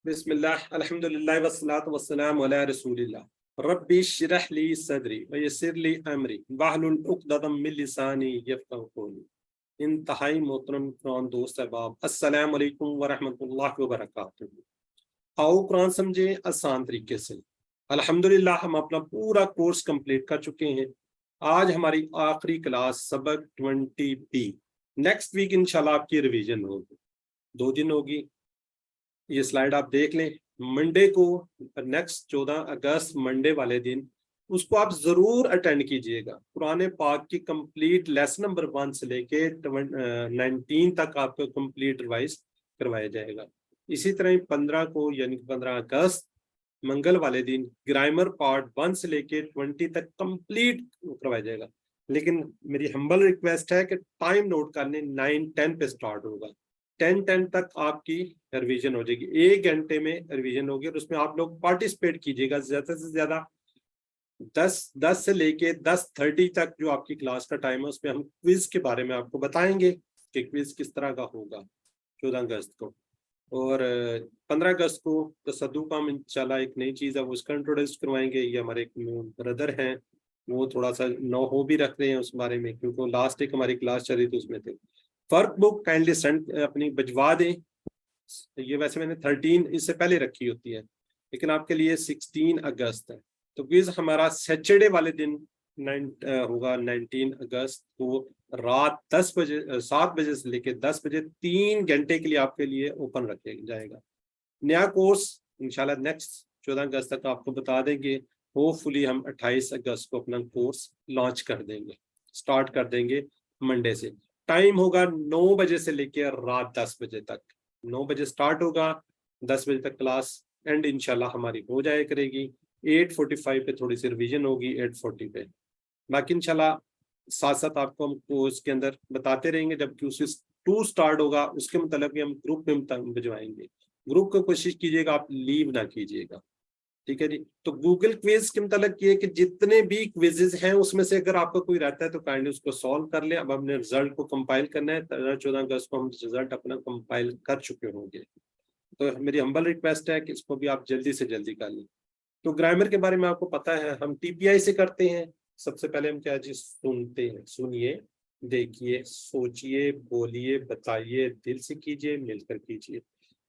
بسم اللہ الحمد للہ والصلاۃ والسلام علی رسول اللہ ربی اشرح لی صدری ویسر لی امری واحلل عقدۃ من لسانی یفقہوا قولی۔ انتہائی محترم قرآن دوست احباب، السلام علیکم ورحمۃ اللہ وبرکاتہ۔ آؤ قرآن سمجھیں آسان طریقے سے۔ الحمدللہ ہم اپنا پورا کورس کمپلیٹ کر چکے ہیں۔ آج ہماری آخری کلاس سبق 20B۔ نیکسٹ ویک انشاءاللہ آپ کی ریویژن ہوگی، 2 دن ہوگی۔ یہ سلائیڈ آپ دیکھ لیں، منڈے کو نیکسٹ 14 اگست منڈے والے دن اس کو آپ ضرور اٹینڈ کیجئے گا۔ قرآن پاک کی کمپلیٹ لیسن نمبر 1 سے لے کے 19 تک آپ کو کمپلیٹ ریوائز کروایا جائے گا۔ اسی طرح 15 کو یعنی 15 اگست منگل والے دن گرامر پارٹ 1 سے لے کے 20 تک کمپلیٹ کروایا جائے گا۔ لیکن میری ہمبل ریکویسٹ ہے کہ ٹائم نوٹ کر لیں، 9:10 پہ سٹارٹ ہوگا، 10:10 تک آپ کی ریویژن ہو جائے گی۔ 1 گھنٹے میں ریویژن ہوگی اور اس میں آپ لوگ پارٹیسپیٹ کیجیے گا زیادہ سے زیادہ۔ 10 سے لے کے 10:30 تک جو آپ کی کلاس کا ٹائم ہے اس میں ہم کوئز کے بارے میں آپ کو بتائیں گے کہ کوئز کس طرح کا ہوگا 14 اگست کو۔ اور 15 اگست کو تصدق ہم انشاءاللہ ایک نئی چیز ہے وہ اس کا انٹروڈیوس کروائیں گے۔ یہ ہمارے ایک بردر ہیں، وہ تھوڑا سا نو ہو بھی رکھ رہے ہیں اس بارے میں، کیونکہ لاسٹ ایک ہماری کلاس چل رہی تھی اس میں تھے۔ فرق بک کائنڈلی سینڈ اپنی بھجوا دیں۔ یہ ویسے میں نے 13 اس سے پہلے رکھی ہوتی ہے، لیکن آپ کے لیے 16 اگست ہے۔ تو کوئز ہمارا سیچرڈے والے دن ہوگا 19 اگست کو رات 7 بجے سے لے کے 10 بجے 3 گھنٹے کے لیے آپ کے لیے اوپن رکھا جائے گا۔ نیا کورس انشاءاللہ نیکسٹ 14 اگست تک آپ کو بتا دیں گے۔ ہوپ فلی ہم 28 اگست کو اپنا کورس لانچ کر دیں گے، سٹارٹ کر دیں گے منڈے سے۔ ٹائم ہوگا 9 بجے سے لے کے رات 10 بجے تک۔ 9 بجے سٹارٹ ہوگا، 10 بجے تک کلاس اینڈ انشاءاللہ ہماری ہو جائے کرے گی۔ 8:45 پہ تھوڑی سی ریویژن ہوگی، 8:40 پہ۔ باقی انشاءاللہ ساتھ ساتھ آپ کو ہم کورس کے اندر بتاتے رہیں گے۔ جب Q2 سٹارٹ ہوگا اس کے متعلق بھی ہم گروپ میں بھجوائیں گے۔ گروپ کو کوشش کیجیے گا آپ لیو نہ کیجیے گا، ٹھیک ہے جی۔ تو گوگل کوئز کے متعلق یہ کہ جتنے بھی کوئزز ہیں اس میں سے اگر آپ کا کوئی رہتا ہے تو کائنڈلی اس کو سالو کر لیں۔ اب ہم نے رزلٹ کو کمپائل کرنا ہے، 14 اگست کو ہم رزلٹ اپنا کمپائل کر چکے ہوں گے۔ تو میری ہمبل ریکویسٹ ہے کہ اس کو بھی آپ جلدی سے جلدی کر لیں۔ تو گرامر کے بارے میں آپ کو پتا ہے ہم TPI سے کرتے ہیں۔ سب سے پہلے ہم کیا جی سنتے ہیں، سنیے، دیکھیے، سوچئے، بولیے، بتائیے، دل سے کیجئے، مل کر کیجئے۔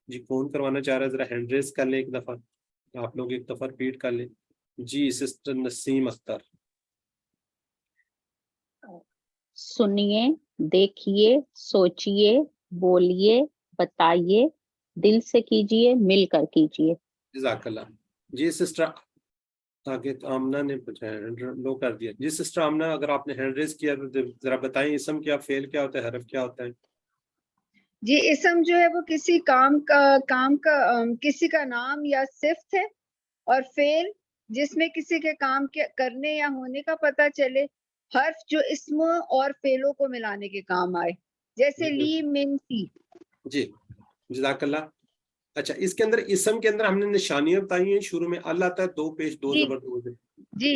جی کون کروانا چاہ رہا ہے ذرا ہینڈ ریز کر لیں ایک دفعہ، آپ لوگ ایک دفعہ ریپیٹ کر لیں۔ جی سسٹر نسیم اختر۔ سنیے، دیکھیے، سوچئے، بولیے، بتائیے، دل سے کیجئے، مل کر کیجئے۔ جزاک اللہ۔ جی سسٹر آگے آمنہ نے لو کر دیا۔ جی سسٹر آمنہ اگر آپ نے ہینڈ ریز کیا تو ذرا بتائیں اسم کیا، فعل کیا ہوتا ہے، حرف کیا ہوتا ہے؟ جی اسم جو ہے وہ کسی کام کا کسی کا نام یا صفت ہے، اور فعل جس میں کسی کے کام کے کرنے یا ہونے کا پتہ چلے، حرف جو اسموں اور فعلوں کو ملانے کے کام آئے، جیسے لی، من، فی۔ جی جزاک اللہ۔ اچھا اس کے اندر اسم کے اندر ہم نے نشانیاں بتائی ہیں، شروع میں ال آتا ہے، 2 پیش 2 زبر 2 سے۔ جی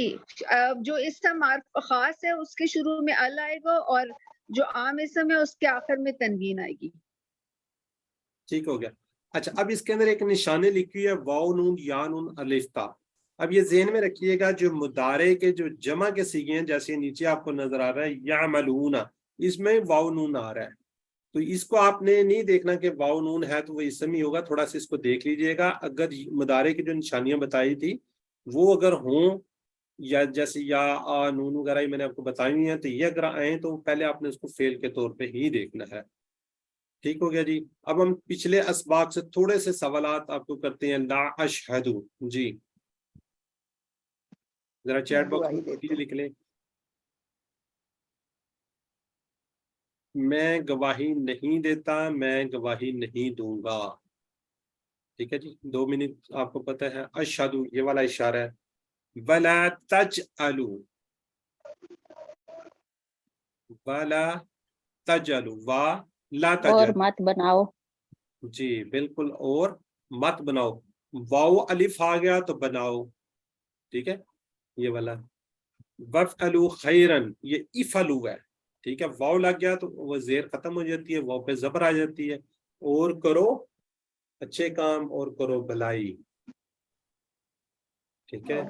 جو اسم خاص ہے اس کے شروع میں ال آئے گا، اور جو عام اسم ہے اس کے آخر میں تنوین آئے گی۔ ٹھیک ہو گیا۔ اچھا اب اس کے اندر ایک نشانے لکھی ہے، واو نون یا نون الف تا۔ اب یہ ذہن میں رکھیے گا جو مضارع کے جو جمع کے صیغے ہیں، جیسے نیچے آپ کو نظر آ رہا ہے یعملون، اس میں واو نون آ رہا ہے، تو اس کو آپ نے نہیں دیکھنا کہ واو نون ہے تو وہ اسم ہی ہوگا، تھوڑا سا اس کو دیکھ لیجئے گا۔ اگر مضارع کی جو نشانیاں بتائی تھی وہ اگر ہوں، یا جیسے یا آ نون وغیرہ ہی میں نے آپ کو بتائی ہوئی ہیں، تو یہ اگر آئیں تو پہلے آپ نے اس کو فعل کے طور پہ ہی دیکھنا ہے۔ ٹھیک ہو گیا جی۔ اب ہم پچھلے اسباق سے تھوڑے سے سوالات آپ کو کرتے ہیں۔ لا اشہدو، جی ذرا چیٹ باکس میں لکھ لیں، میں گواہی نہیں دیتا، میں گواہی نہیں دوں گا۔ ٹھیک ہے جی، 2 منٹ آپ کو پتہ ہے۔ اشہدو یہ والا اشارہ ہے۔ ولا تجعلوا، ولا تجعلوا، وا لا اور تجعلوا، مت بناؤ۔ جی بالکل، اور مت بناؤ۔ واو الف آ گیا تو بناؤ، ٹھیک ہے یہ والا۔ وفعلوا خیرن، یہ افعلوا ہے، ٹھیک ہے۔ واو لگ گیا تو وہ زیر ختم ہو جاتی ہے، واو پہ زبر آ جاتی ہے، اور کرو اچھے کام اور کرو بھلائی. ٹھیک ہے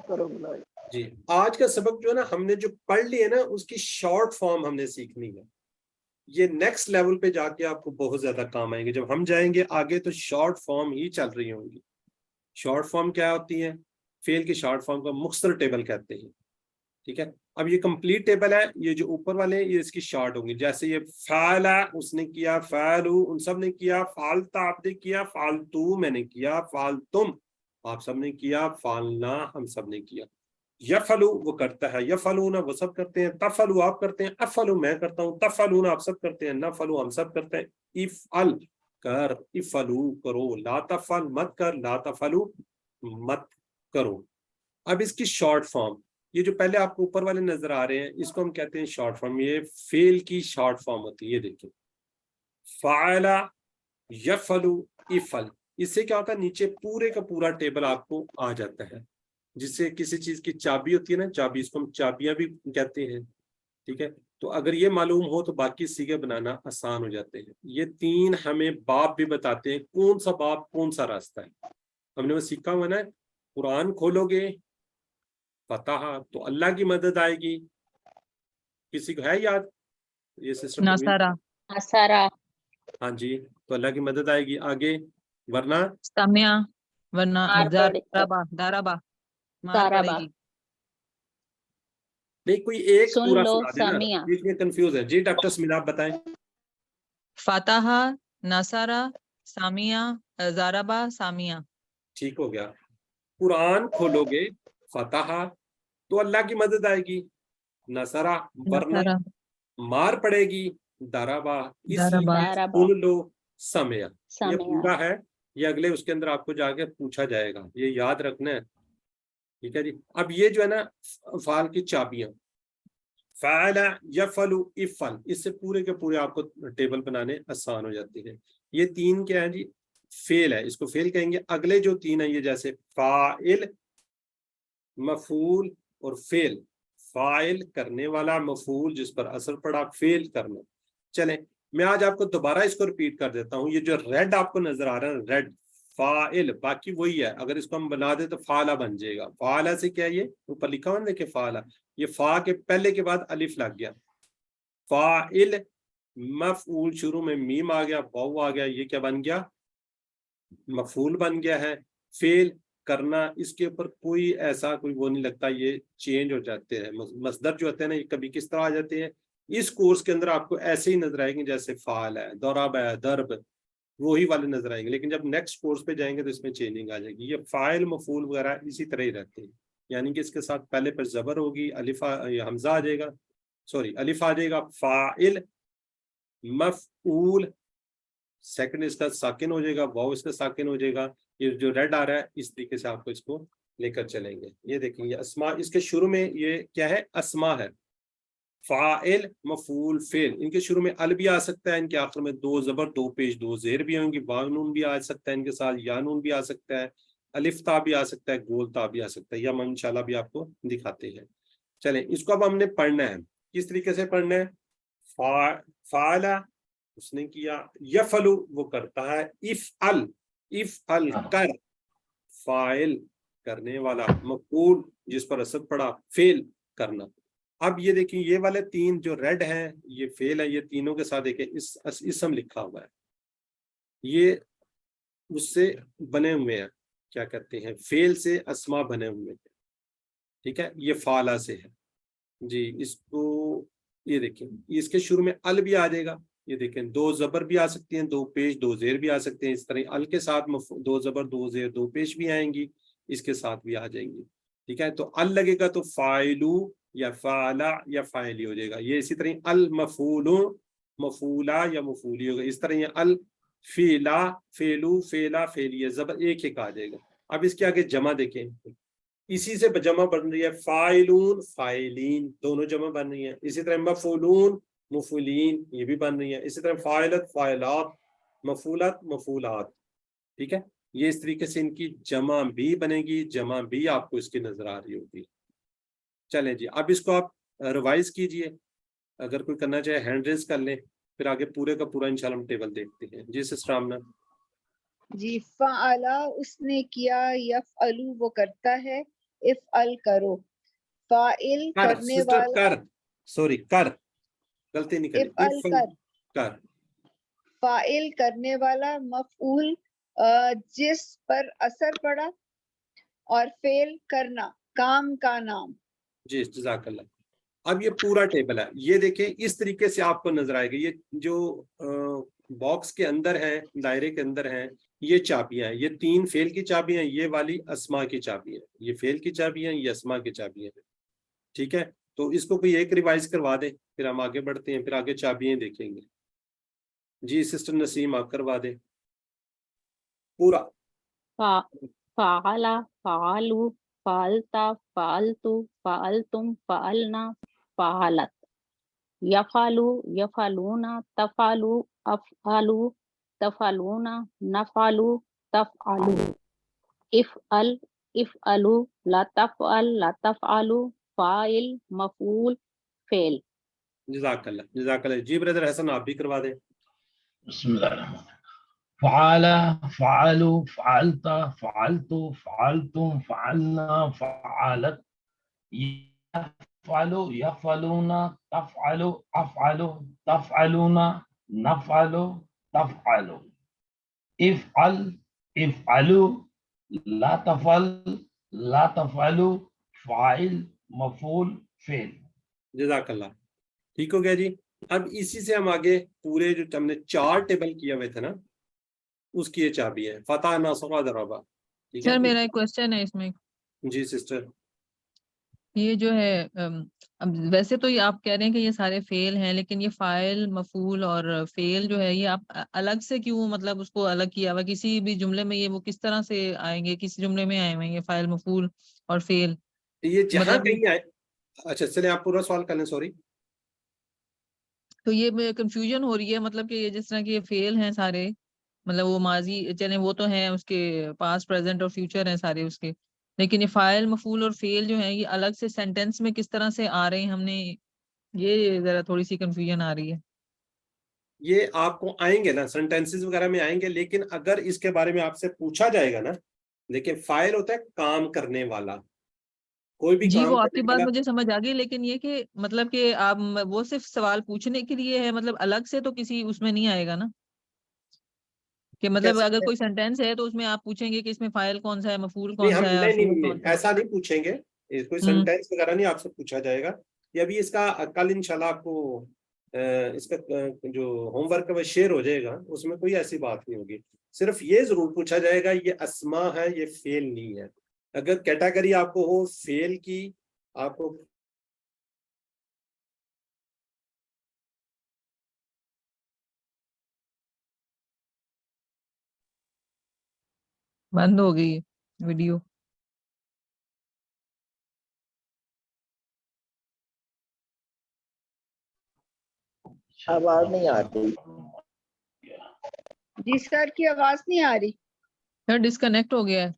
جی. آج کا سبق جو ہے نا ہم نے جو پڑھ لیا نا اس کی شارٹ فارم ہم نے سیکھنی ہے. یہ نیکسٹ لیول پہ جا کے آپ کو بہت زیادہ کام آئیں گے. جب ہم جائیں گے آگے تو شارٹ فارم ہی چل رہی ہوں گی. شارٹ فارم کیا ہوتی ہے؟ فعل کی شارٹ فارم کو مختصر ٹیبل کہتے ہیں. ٹھیک ہے. اب یہ کمپلیٹ ٹیبل ہے. یہ جو اوپر والے ہیں یہ اس کی شارٹ ہوں گی. جیسے یہ فعل اس نے کیا، فعلو ان سب نے کیا، فعلتا آپ نے کیا، فعلتو میں نے کیا، فعلتم آپ سب نے کیا، فعلنا ہم سب نے کیا. یفعلو وہ کرتا ہے، یفعلون وہ سب کرتے ہیں، تفعلو آپ کرتے ہیں، افعلو میں کرتا ہوں، تفعلون آپ سب کرتے ہیں، نفعلو ہم سب کرتے ہیں. افعل کر، افعلو کرو، لا تفعل مت کر، لا تفعلو مت کرو. اب اس کی شارٹ فارم، یہ جو پہلے آپ کو اوپر والے نظر آ رہے ہیں اس کو ہم کہتے ہیں شارٹ فارم. یہ فعل کی شارٹ فارم ہوتی ہے. یہ دیکھیں فعل یفعل افعل. اس سے کیا ہوتا ہے نیچے پورے کا پورا ٹیبل آپ کو آ جاتا ہے. جس سے کسی چیز کی چابی ہوتی ہے نا، چابی، اس کو ہم چابیاں بھی کہتے ہیں. ٹھیک ہے. تو اگر یہ معلوم ہو تو باقی سیگے بنانا آسان ہو جاتے ہیں. یہ تین ہمیں باب بھی بتاتے ہیں کون سا باب کون سا راستہ ہے. ہم نے وہ سیکھا ہوا نا، قرآن کھولو گے فتح تو اللہ کی مدد آئے گی. کسی کو ہے یاد یہ سسٹم؟ نصارہ، نصارہ، ہاں جی، تو اللہ کی مدد آئے گی آگے. ورنہ سامیا، ورنہ مار پڑے، داربا، داربا مار پڑے داربا. گی. نہیں کوئی ایک سن پورا لو سنا دینا، سامیا. بیچ میں کنفیوز ہے. جی ڈاکٹر سمینا آپ بتائیں. فتح، نصارہ، سامیہ، زاربا، سامیہ. ٹھیک ہو گیا. قرآن کھولو گے فتح تو اللہ کی مدد آئے گی، نصرہ ورنہ نصارہ، مار پڑے گی، دربا اس لیے داربا. داربا، سن لو سمیا. یہ سامیا. پورا ہے. یہ اگلے اس کے اندر آپ کو جا کے پوچھا جائے گا، یہ یاد رکھنا ہے. ٹھیک ہے جی. اب یہ جو ہے نا فعل کی چابیاں، فعل یفعل افعل، اس سے پورے کے پورے آپ کو ٹیبل بنانے آسان ہو جاتے ہیں. یہ تین کیا ہے جی؟ فعل ہے، اس کو فعل کہیں گے. اگلے جو تین ہیں یہ جیسے فاعل، مفعول اور فعل. فاعل کرنے والا، مفعول جس پر اثر پڑا، فعل کرنا. چلیں میں آج آپ کو دوبارہ اس کو ریپیٹ کر دیتا ہوں. یہ جو ریڈ آپ کو نظر آ رہا ہے ریڈ، فاعل، باقی وہی ہے. اگر اس کو ہم بنا دیں تو فعلہ بن جائے گا. فعلہ سے کیا، یہ اوپر لکھا ہوا ہے کہ فعلہ، یہ فا کے پہلے کے بعد الف لگ گیا. فاعل، مفعول شروع میں میم آ گیا، واو آ گیا، یہ کیا بن گیا؟ مفعول بن گیا ہے. فعل کرنا، اس کے اوپر کوئی ایسا کوئی وہ نہیں لگتا، یہ چینج ہو جاتے ہیں. مصدر جو ہوتے ہیں نا یہ کبھی کس طرح آ جاتے ہیں. اس کورس کے اندر آپ کو ایسے ہی نظر آئیں گے جیسے فعال ہے، ضرب ہے، ضرب، وہی والے نظر آئیں گے. لیکن جب نیکسٹ کورس پہ جائیں گے تو اس میں چینجنگ آ جائے گی. یہ فاعل، مفعول وغیرہ اسی طرح ہی رہتے ہیں. یعنی کہ اس کے ساتھ پہلے پر زبر ہوگی، الف حمزہ آ جائے گا، سوری الف آ جائے گا. فاعل، مفعول، سیکنڈ اس کا ساکن ہو جائے گا، واو اس کا ساکن ہو جائے گا. یہ جو ریڈ آ رہا ہے اس طریقے سے آپ کو اس کو لے کر چلیں گے. یہ دیکھیں یہ اسما، اس کے شروع میں یہ کیا ہے؟ اسما ہے. فاعل، مفعول، فعل، ان کے شروع میں ال بھی آ سکتا ہے، ان کے آخر میں دو زبر، دو پیش، دو زیر بھی ہوں گی. واو نون بھی آ سکتا ہے ان کے ساتھ، یا نون بھی آ سکتا ہے، الف تا بھی آ سکتا ہے، گول تا بھی آ سکتا ہے، یا ہم انشاءاللہ بھی آپ کو دکھاتے ہیں. چلیں اس کو اب ہم نے پڑھنا ہے. کس طریقے سے پڑھنا ہے؟ فعل اس نے کیا، یفعل وہ کرتا ہے، افعل، افعل کر، فاعل کرنے والا، مفعول جس پر اثر پڑا، فعل کرنا. اب یہ دیکھیں یہ والے تین جو ریڈ ہیں یہ فعل ہے. یہ تینوں کے ساتھ دیکھیں اسم لکھا ہوا ہے، یہ اس سے بنے ہوئے ہیں، کیا کہتے ہیں، فعل سے اسما بنے ہوئے ہیں. ٹھیک ہے. یہ فعلہ سے ہے جی. اس کو یہ دیکھیں اس کے شروع میں ال بھی آ جائے گا. یہ دیکھیں دو زبر بھی آ سکتی ہیں، دو پیش، دو زیر بھی آ سکتے ہیں. اس طرح ال کے ساتھ دو زبر، دو زیر، دو پیش بھی آئیں گی، اس کے ساتھ بھی آ جائیں گی. ٹھیک ہے. تو ال لگے گا تو فاعلو یا فعلا یا فاعلی ہو جائے گا. یہ اسی طرح المفعول، مفعولا یا مفعولی ہوگا. اس طرح یہ الفعلا، فعلو، فعلا، فعلی، زبر ایک ایک آ جائے گا. اب اس کے آگے جمع دیکھیں، اسی سے جمع بن رہی ہے، فاعلون، فاعلین، دونوں جمع بن رہی ہیں. اسی طرح مفعولون، مفعولین، یہ بھی بن رہی ہیں. اسی طرح فاعلت، فاعلات، مفعولات، مفعولات. ٹھیک ہے. یہ اس طریقے سے ان کی جمع بھی بنے گی، جمع بھی آپ کو اس کی نظر آ رہی ہوگی. چلیں جی اب اس کو آپ ریوائز کیجئے. اگر کوئی کرنا چاہے ہینڈ ریز کر لیں، پھر آگے پورے کا پورا انشاءاللہ ہم ٹیبل دیکھتے ہیں. جی سسٹر آمنہ. جی فعلا اس نے کیا، یفعلو وہ کرتا ہے، افعل کرو، فاعل کر کرنے سسٹر والا، کر، سوری کر، غلطی نہیں کریں، افعل کر، کر، فاعل کرنے والا، مفعول جس پر اثر پڑا، اور فعل کرنا کام کا نام۔ جی جزاک اللہ۔ اب یہ پورا ٹیبل ہے، یہ دیکھیں اس طریقے سے آپ کو نظر آئے گا، یہ جو باکس کے اندر ہیں، دائرے کے اندر ہیں، یہ چابیاں ہیں، یہ 3 فعل کی چابیاں ہیں، یہ والی اسما کی چابیاں ہیں، یہ فعل کی چابیاں ہیں، یہ اسما کی چابیاں ہیں، ٹھیک ہے؟ تو اس کو کوئی ایک ریوائز کروا دیں، پھر ہم آگے بڑھتے ہیں، پھر آگے چابیاں دیکھیں گے۔ جی سسٹر نسیم آپ کروا دیں پورا۔ فعلا، فعلوا، فعلتا، فعلتو، فعلتم، فعلنا، فعلت، یفعلوا، یفعلون، تفعلوا، افعلوا، تفعلون، نفعلوا، تفعلوا، افعل، افعلوا، لا تفعل، لا تفعلوا، فاعل، مفعول، فعل۔ جزاک اللہ، جزاک اللہ۔ جی بردر حسن آپ بھی کروا دیں۔ بسم اللہ الرحمن الرحیم۔ فعل، فعلوا، فعلت، فعلتو، فعلتم، فعلنا، فعلت، يفعل، يفعلون، تفعل، افعل، تفعلون، نفعل، تفعل، افعل، افعلوا، لا تفعل، لا تفعلوا، فاعل، مفعول، فعل۔ جزاک اللہ، ٹھیک ہو گیا جی۔ اب اسی سے ہم آگے پورے جو ہم نے 4 ٹیبل کیے ہوئے تھے نا، اس کی یہ چابی ہے، فتح ناصر ضربہ، ٹھیک سر میرا ہے؟ ایک کوشچن ہے اس میں، جی سسٹر۔ یہ جو ہے اب ویسے تو یہ آپ کہہ رہے ہیں کہ یہ سارے فیل ہیں، لیکن یہ فاعل، مفعول اور فیل جو ہے یہ آپ الگ سے کیوں مطلب اس کو الگ کیا ہوا؟ کسی بھی جملے میں یہ وہ کس طرح سے آئیں گے؟ کسی جملے میں آئے ہوئے ہیں یہ فاعل، مفعول اور فیل؟ یہ جہاں مطلب کہیں آئے، اچھا چلیں آپ پورا سوال کر لیں، سوری۔ تو یہ کنفیوژن ہو رہی ہے، مطلب کہ یہ جس طرح کہ یہ فیل ہیں سارے، مطلب وہ ماضی چلیں وہ تو ہیں، اس کے پاسٹ، پریزنٹ اور فیوچر ہیں سارے اس کے، لیکن یہ فاعل، مفعول اور فیل جو ہیں یہ الگ سے سینٹینس میں کس طرح سے آ رہے ہیں؟ ہم نے یہ ذرا تھوڑی سی کنفیوژن آ رہی ہے۔ یہ آپ کو آئیں گے نا، سینٹینسز وغیرہ میں آئیں گے، لیکن اگر اس کے بارے میں آپ سے پوچھا جائے گا نا، لیکن فاعل ہوتا ہے کام کرنے والا، کوئی بھی جی کام وہ آپ کی کرنے بات والا۔ مجھے سمجھ آ گئی، لیکن یہ کہ مطلب کہ آپ وہ صرف سوال پوچھنے کے لیے ہے، مطلب الگ سے تو کسی اس میں نہیں آئے گا نا، کہ مطلب اگر کیسے؟ کوئی سینٹینس ہے تو اس میں آپ پوچھیں گے کہ اس میں فاعل کون سا ہے، مفعول نہیں کون ہم سا ہے اور نہیں فیل نہیں کون نہیں سا ہے؟ ایسا نہیں پوچھیں گے، کوئی ہوں سینٹینس وغیرہ نہیں آپ سے پوچھا جائے گا، یہ ابھی اس کا کل انشاءاللہ آپ کو اس کا جو ہوم ورک ہے وہ شیئر ہو جائے گا، اس میں کوئی ایسی بات نہیں ہوگی، صرف یہ ضرور پوچھا جائے گا یہ اسما ہے، یہ فعل نہیں ہے۔ اگر کیٹیگری آپ کو ہو فعل کی، آپ کو بند ہو گئی ویڈیو۔ آواز نہیں آ رہی۔ جی سر کی آواز نہیں آ رہی۔ سر ڈسکنیکٹ ہو گیا ہے۔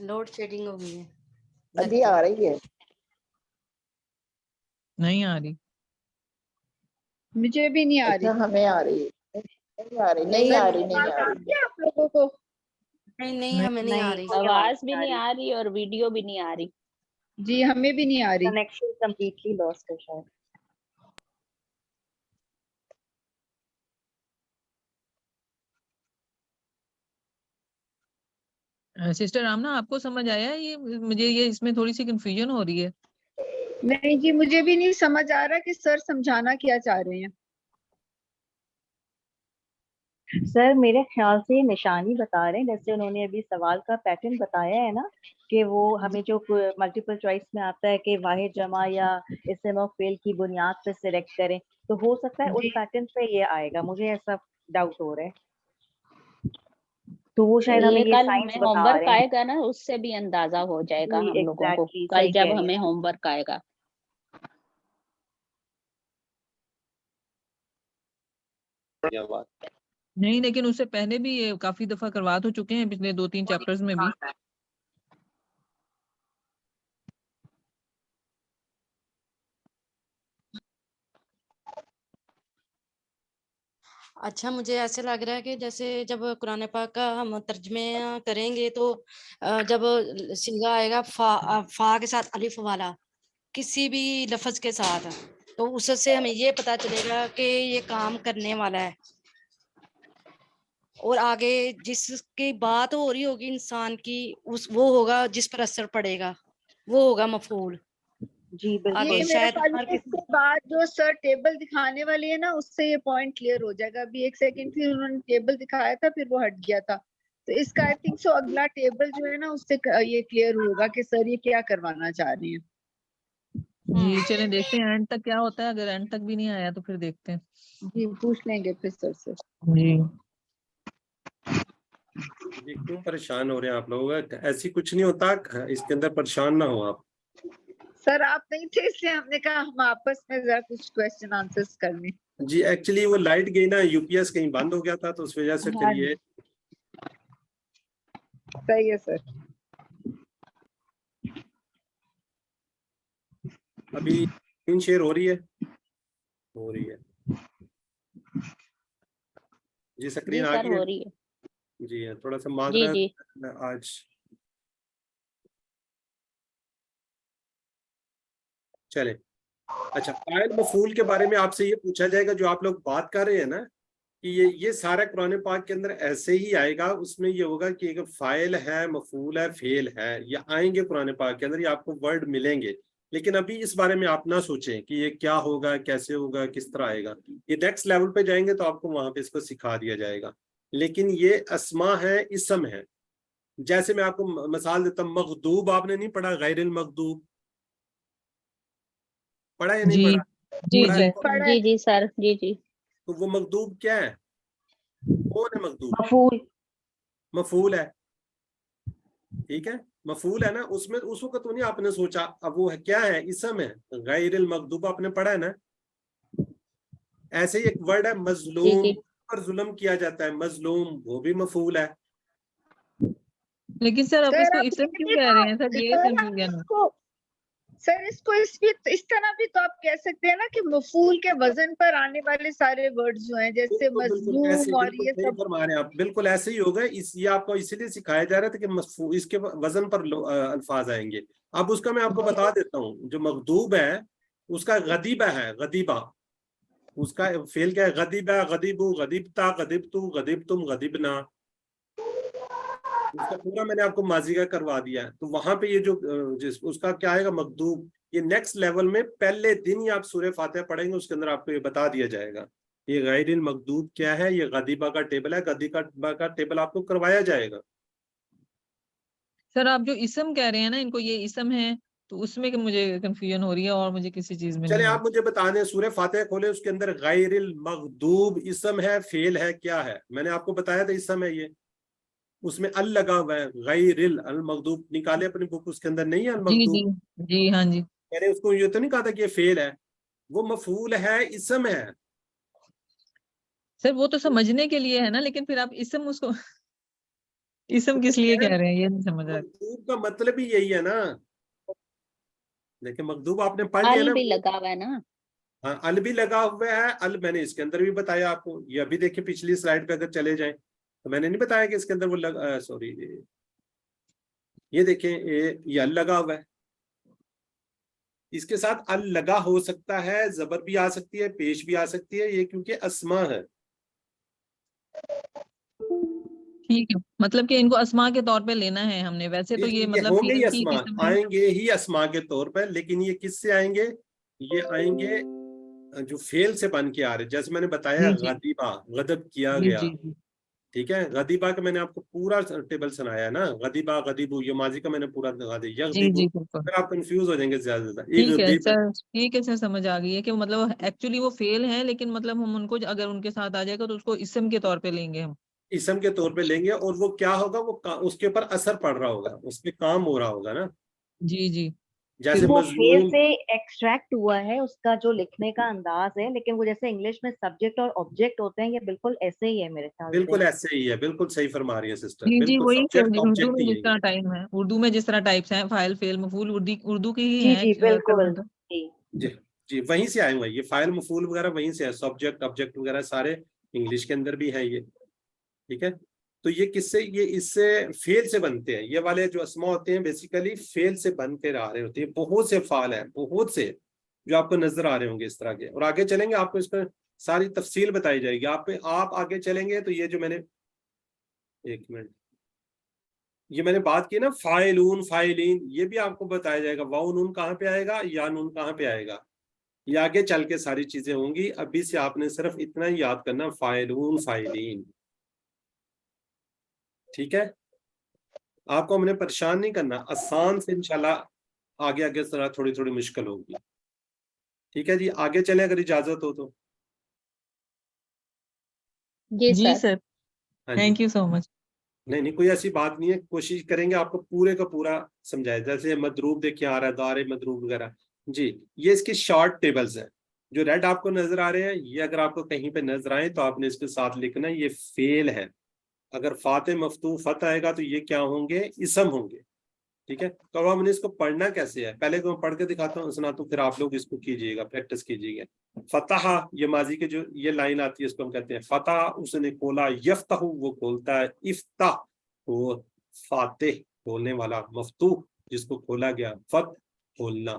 لوڈ شیڈنگ ہو گئی ہے۔ ابھی آ رہی ہے؟ نہیں آ رہی۔ مجھے بھی نہیں آ رہی۔ اچھا ہمیں آ رہی ہے، نہیں آ رہی، نہیں آ رہی، نہیں آ رہی۔ کیا آپ لوگوں کو؟ نہیں ہمیں نہیں آ رہی۔ آواز بھی نہیں آ رہی اور ویڈیو بھی نہیں آ رہی۔ جی ہمیں بھی نہیں آ رہی۔ کنیکشن کمپلیٹلی لاسٹ ہے شاید۔ سسٹر رامنا آپ کو سمجھ آیا ہے؟ یہ مجھے یہ اس میں تھوڑی سی کنفیوژن ہو رہی ہے۔ نہیں جی مجھے بھی نہیں سمجھ آ رہا کہ سر سمجھانا کیا چاہ رہے ہیں۔ سر میرے خیال سے یہ نشانی بتا رہے ہیں، جیسے انہوں نے ابھی سوال کا پیٹرن بتایا ہے نا، کہ وہ ہمیں جو ملٹیپل چوائس میں آتا ہے کہ واحد، جمع یا اسم اور فعل کی بنیاد پہ سلیکٹ کریں، تو ہو سکتا ہے جی اس پیٹرن پہ یہ آئے گا، مجھے ایسا ڈاؤٹ ہو رہا ہے، تو وہ شاید ہمیں یہ یہ کل سائنس ہمیں ہوم بتا ورک رہے ہیں۔ آئے گا نا، اس سے بھی اندازہ ہو جائے گا جی ہم لوگوں کو، ایگزیکٹلی کل صحیح کہہ جب رہی ہمیں ہیں۔ ہوم ورک آئے گا۔ نہیں لیکن اس سے پہلے بھی یہ کافی دفعہ کروا تو چکے ہیں، پچھلے 2-3 چیپٹرز میں بھی۔ اچھا مجھے ایسے لگ رہا ہے کہ جیسے جب قرآن پاک کا ہم ترجمے کریں گے تو جب صیغہ آئے گا فا کے ساتھ الف والا کسی بھی لفظ کے ساتھ، تو اس سے ہمیں یہ پتا چلے گا کہ یہ کام کرنے والا ہے، اور آگے جس کی بات ہو رہی ہوگی انسان کی وہ ہوگا جس پر اثر پڑے گا، وہ ہوگا مفعول۔ جی بالکل۔ یہ آگے میرا شاید خیال ہر ہے اس کسی کے بعد جو سر ٹیبل دکھانے والی ہے نا، اس سے یہ پوائنٹ کلیئر ہو جائے گا۔ ابھی ایک سیکنڈ پھر انہوں نے ٹیبل دکھایا تھا، پھر وہ ہٹ گیا تھا، تو اس کا آئی تھنک سو اگلا ٹیبل جو ہے نا اس سے یہ کلیئر ہوگا کہ سر یہ کیا کروانا چاہ رہے ہیں۔ جی چلیں دیکھتے ہیں اینڈ تک کیا ہوتا ہے، اگر اینڈ تک بھی نہیں آیا تو پھر دیکھتے ہیں۔ جی پوچھ لیں گے پھر سر سے۔ جی جی کیوں پریشان ہو رہے ہیں آپ لوگ؟ ایسی کچھ نہیں ہوتا، اس کے اندر پریشان نہ ہو آپ۔ سر آپ نہیں تھے اس لیے ہم نے کہا ہم آپس میں ذرا کچھ کوشچن آنسرز کر لیں۔ جی ایکچولی وہ لائٹ گئی نا، یو پی ایس کہیں بند ہو گیا تھا تو اس وجہ سے پھر ہاں یہ صحیح ہے سر۔ ابھی اسکرین شیئر ہو رہی ہے؟ ہو رہی ہے جی، جی سکرین آ سر گئی ہو ہے؟ رہی ہے۔ جی تھوڑا سا جی معذرت جی آج چلے۔ اچھا فاعل مفعول کے بارے میں آپ سے یہ پوچھا جائے گا جو آپ لوگ بات کر رہے ہیں نا، کہ یہ سارا قرآن پاک کے اندر ایسے ہی آئے گا، اس میں یہ ہوگا کہ ایک فاعل ہے، مفعول ہے، فعل ہے، یہ آئیں گے قرآن پاک کے اندر، یہ آپ کو ورڈ ملیں گے، لیکن ابھی اس بارے میں آپ نہ سوچیں کہ یہ کیا ہوگا، کیسے ہوگا، کس طرح آئے گا۔ یہ نیکسٹ لیول پہ جائیں گے تو آپ کو وہاں پہ اس کو سکھا دیا جائے گا، لیکن یہ اسما ہے، اسم ہے۔ جیسے میں آپ کو مثال دیتا ہوں، مغضوب آپ نے نہیں پڑھا، غیر المغضوب پڑھا یا نہیں جی پڑھا؟ جی پڑھا جی ہے؟ پڑھا جی جی سر جی جی تو وہ مغضوب کیا ہے؟ کون ہے مغضوب؟ مفعول۔ مفعول ہے، ٹھیک ہے، مفعول ہے نا، اس میں اس وقت تو نہیں آپ نے سوچا، اب وہ کیا ہے؟ اسم ہے، غیر المغضوب آپ نے پڑھا ہے نا۔ ایسے ہی ایک ورڈ ہے جی مظلوم، جی پر ظلم کیا جاتا ہے، مظلوم، وہ بھی مفعول ہے۔ لیکن سر آپ اس سر کو آپ اسم یہ کیوں بھی کہہ رہے ہیں تو سر؟ یہ سر آپ کنفیوژن اس ہے۔ کو سر اس طرح بھی تو آپ کہہ سکتے ہیں نا کہ مفعول کے وزن پر آنے والے سارے ورڈز جو ہیں جیسے بالکل بالکل ایسے مظلوم ہی، اور بالکل یہ صحیح سب۔ فرما رہے ہیں آپ، بالکل ایسے ہی ہوگا۔ یہ آپ کو اسی لیے سکھایا جا رہا تھا کہ اس کے وزن پر الفاظ آئیں گے۔ اب اس کا میں آپ کو بتا دیتا ہوں، جو مغضوب ہے اس کا غضیبہ ہے، غضیبہ، اس کا فعل کیا ہے؟ غضیبہ، غضیبو، غضیبتا، غضبتو، غضبتم، غضبنا، اس کا پورا میں نے آپ کو ماضی کا کروا دیا ہے۔ تو وہاں پہ یہ جو اس کا کیا آئے گا؟ مغضوب۔ یہ نیکسٹ لیول میں پہلے دن ہی آپ سورہ فاتحہ پڑھیں گے، اس کے اندر آپ کو یہ بتا دیا جائے گا یہ غیر المغضوب کیا ہے، یہ غضیبہ کا ٹیبل ہے، غضیبہ کا ٹیبل آپ کو کروایا جائے گا۔ سر آپ جو اسم کہہ رہے ہیں نا، ان کو یہ اسم ہے، تو اس میں کہ مجھے کنفیوژن ہو رہی ہے اور مجھے کسی چیز میں چلیں نہیں ہے۔ آپ مجھے بتا دیں، سورہ فاتحہ کھولے، اس کے اندر غیر المغضوب اسم ہے، فعل ہے، کیا ہے؟ میں نے آپ کو بتایا تھا اسم ہے یہ، اس میں ال لگا ہوا ہے، غیر المغضوب نکالے اپنی بک، اس کے اندر نہیں ہے جی المغضوب۔ جی جی ہاں جی میں نے اس کو یہ تو نہیں کہا تھا کہ یہ فعل ہے، وہ مفعول ہے، اسم ہے۔ سر، وہ تو سمجھنے کے لیے ہے نا، لیکن پھر آپ اسم اس کو اسم کس لیے کہہ رہے ہیں یہ نہیں سمجھ رہا۔ مغضوب کا مطلب ہی یہی ہے نا، لیکن مغضوب آپ نے پڑھ لیا ال نا۔ بھی لگا ہوا ہے نا۔ ہاں ال بھی لگا ہوا ہے، ال میں نے اس کے اندر بھی بتایا آپ کو، یہ ابھی دیکھیں پچھلی سلائیڈ پہ اگر چلے جائیں تو میں نے نہیں بتایا کہ اس کے اندر وہ سوری، یہ دیکھیں یہ ال لگا ہوا ہے، اس کے ساتھ ال لگا ہو سکتا ہے، زبر بھی آ سکتی ہے، پیش بھی آ سکتی ہے، یہ کیونکہ اسما ہے۔ ٹھیک ہے، مطلب کہ ان کو اسما کے طور پہ لینا ہے ہم نے، ویسے تو یہ یہ مطلب ہوں گے ہی فعل کی اسما، قسم ہے۔ آئیں گے ہی اسما کے طور پر، لیکن یہ کس سے آئیں گے؟ یہ آئیں گے جو فعل سے بن کے آ رہے، جیسے میں نے بتایا جی جی غضبہ، غضب کیا جی گیا، جی جی ٹھیک ہے۔ غضبہ کا میں نے آپ کو پورا ٹیبل سنایا ہے نا، غضبہ، غضبو، یہ ماضی کا میں نے پورا دکھا دیا، جی یغضبو، جی بالکل پھر آپ کنفیوز ہو جائیں گے زیادہ سے زیادہ۔ ٹھیک ہے یغضب، سر، ٹھیک ہے سر، سمجھ آ گئی ہے کہ مطلب ایکچولی وہ فعل ہے، لیکن مطلب ہم ان کو اگر ان کے ساتھ آ جائے گا تو اس کو اسم کے طور پہ لیں گے ہم۔ اسم کے طور پہ لیں گے، اور وہ کیا ہوگا؟ وہ اس کے اوپر اثر پڑ رہا ہوگا، اس پہ کام ہو رہا ہوگا نا، جی جی جیسے وہ فیل مظلوم۔ سے ایکسٹریکٹ ہوا ہے اس کا جو لکھنے کا انداز ہے، لیکن وہ جیسے انگلش میں سبجیکٹ اور آبجیکٹ ہوتے ہیں، یہ بالکل ایسے ہی ہے میرے خیال سے۔ بالکل ایسے ہی ہے، بالکل صحیح فرما رہی ہے سسٹر، جی جی بالکل وہی سبجیکٹ اردو آبجیکٹ میں ہی جس ہے طرح یہ۔ ٹائم ہے، اردو میں جس طرح ٹائپس ہیں، فاعل، فعل، مفعول، اردو کی ہی جی ہیں جی بالکل fundamental۔ جی۔ جی جی وہیں سے آئے ہوئے، یہ فاعل مفعول وغیرہ وہیں سے ہے، سبجیکٹ آبجیکٹ وغیرہ سارے انگلش کے اندر بھی ہے یہ، ٹھیک ہے. تو یہ کس سے، یہ اس سے فیل سے بنتے ہیں. یہ والے جو اسما ہوتے ہیں بیسیکلی فیل سے بن کے آ رہے ہوتے ہیں. بہت سے فعال ہیں، بہت سے جو آپ کو نظر آ رہے ہوں گے اس طرح کے. اور آگے چلیں گے آپ کو اس پر ساری تفصیل بتائی جائے گی. آپ آگے چلیں گے تو یہ جو میں نے، ایک منٹ، یہ میں نے بات کی نا فاعلون فاعلین، یہ بھی آپ کو بتایا جائے گا. واو نون کہاں پہ آئے گا، یا نون کہاں پہ آئے گا، یہ آگے چل کے ساری چیزیں ہوں گی. ابھی سے آپ نے صرف اتنا ہی یاد کرنا، فاعلون فاعلین، ٹھیک ہے. آپ کو ہم نے پریشان نہیں کرنا، آسان سے انشاءاللہ آگے آگے ذرا تھوڑی تھوڑی مشکل ہوگی. ٹھیک ہے جی، آگے چلیں اگر اجازت ہو تو. جی جی سر. سر، ہاں جی، تھینک یو سو مچ. نہیں کوئی ایسی بات نہیں ہے، کوشش کریں گے آپ کو پورے کا پورا سمجھائے. جیسے مضروب دیکھیں آ رہا ہے، دار مضروب وغیرہ. جی، یہ اس کی شارٹ ٹیبلز ہیں. جو ریڈ آپ کو نظر آ رہے ہیں، یہ اگر آپ کو کہیں پہ نظر آئے تو آپ نے اس کے ساتھ لکھنا یہ فعل ہے. اگر فاتح مفتوح فتح آئے گا تو یہ کیا ہوں گے، اسم ہوں گے. ٹھیک ہے. تو اب ہم نے اس کو پڑھنا کیسے ہے، پہلے تو میں پڑھ کے دکھاتا ہوں سنا، تو پھر آپ لوگ اس کو کیجیے گا، پریکٹس کیجیے گا. فتح، یہ ماضی کے جو یہ لائن آتی ہے اس کو ہم کہتے ہیں فتح، اس نے کھولا. یفتح، وہ کھولتا ہے. افتح، وہ فاتح کھولنے والا. مفتوح، جس کو کھولا گیا. فتح، کھولنا.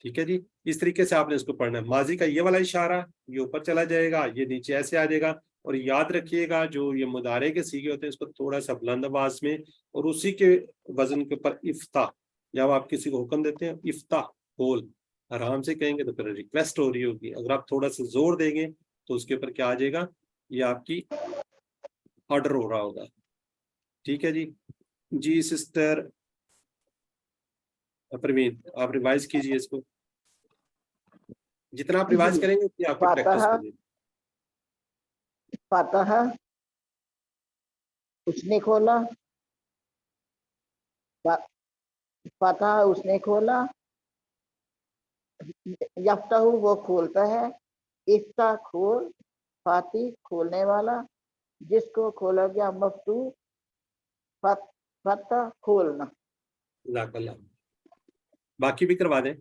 ٹھیک ہے جی، اس طریقے سے آپ نے اس کو پڑھنا ہے. ماضی کا یہ والا اشارہ یہ اوپر چلا جائے گا، یہ نیچے ایسے آ جائے گا. اور یاد رکھیے گا جو یہ مضارع کے صیغے ہوتے ہیں اس کو تھوڑا سا بلند آواز میں اور اسی کے وزن کے اوپر افتح، جب آپ کسی کو حکم دیتے ہیں افتح کھول، آرام سے کہیں گے تو پھر ریکویسٹ ہو رہی ہوگی. اگر آپ تھوڑا سا زور دیں گے تو اس کے اوپر کیا آ جائے گا، یہ آپ کی آرڈر ہو رہا ہوگا. ٹھیک ہے جی. جی سسٹر پروین، آپ ریوائز کیجئے اس کو. جتنا آپ ریوائز کریں گے اتنی آپ کی پریکٹس ہوگی. فتح، اس نے کھولا. فتح، اس نے کھولا. یفتح، وہ کھولتا ہے. افتح، کھول. فاتح، کھولنے والا، جس کو کھولا گیا. مفتوح، فتح، کھولنا. جزاک اللہ. باقی بھی کروا دیں.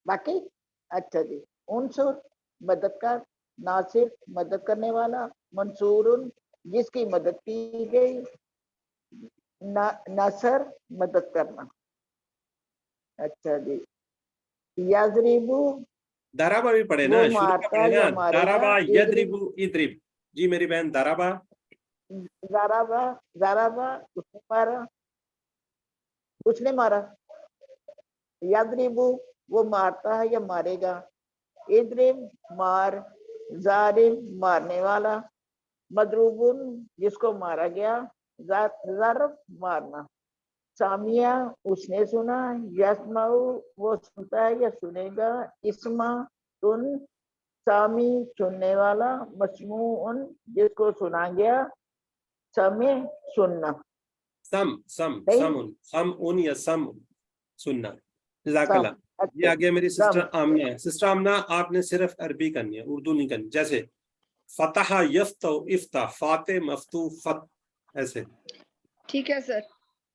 باقی اچھا جی. عنصر، مددگار. ناصر، مدد کرنے والا. منصور، جس کی مدد کی گئی. نصر، مدد کرنا. اچھا جی. یضربو، دارابا بھی پڑھے نا، وہ شروع کا مارتا پڑھے نا. یا مارے گا. دارابا یضربو اضرب. جی میری بہن دارابا. ضربا، اس نے مارا. اس نے مارا. یضربو، وہ مارتا ہے یا مارے گا. اضرب، مار. ضارب، مارنے والا. مضروب، جس کو مارا گیا. ضرب، مارنا. سامیہ، اس نے سنا. یسمع، وہ سنتا ہے یا سنے گا. اسما، سن. سامی، سننے والا. مسموع، جس کو سنا گیا. سمع، سننا. سم ان یا سم سننا. جزاک سم، اللہ. یہ اچھا. آگے میری سم، سسٹر آمنہ ہے. سسٹر آمنہ آپ نے صرف عربی کرنی ہے، اردو نہیں کرنی. جیسے فتح یفتح افتح، فاتح مفتوح فتح، ایسے. ٹھیک ہے سر.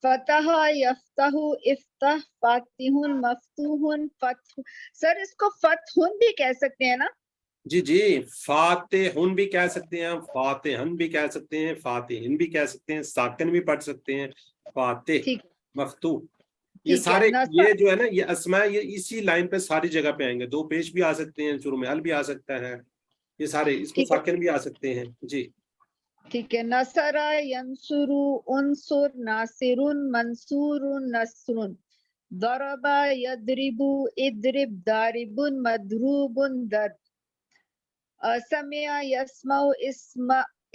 فتح، یفتح، افتح، فاتح، مفتوح، فتح. سر اس کو فتح بھی کہہ سکتے ہیں نا؟ جی فاتحن بھی کہہ سکتے ہیں، فاتحن بھی کہہ سکتے ہیں، فاتحن بھی کہہ سکتے ہیں، ساکن بھی پڑھ سکتے ہیں. فاتح، ٹھیک مفتوح، یہ ٹھیک ہے. سارے نصر، یہ جو ہے نا یہ اسماء، یہ اسی لائن پہ ساری جگہ پہ آئیں گے. دو پیش بھی آ سکتے ہیں، شروع میں ال بھی آ سکتا ہے. یہ سارے اس کو ٹھیک ہے ساکن بھی آ سکتے ہیں. جی ٹھیک ہے. نصر، ینصر، انصر، ناصر، منصور، نصر. ضرب، یضرب، اضرب، ضارب، مضروب، ضرب. سمع، یسمع،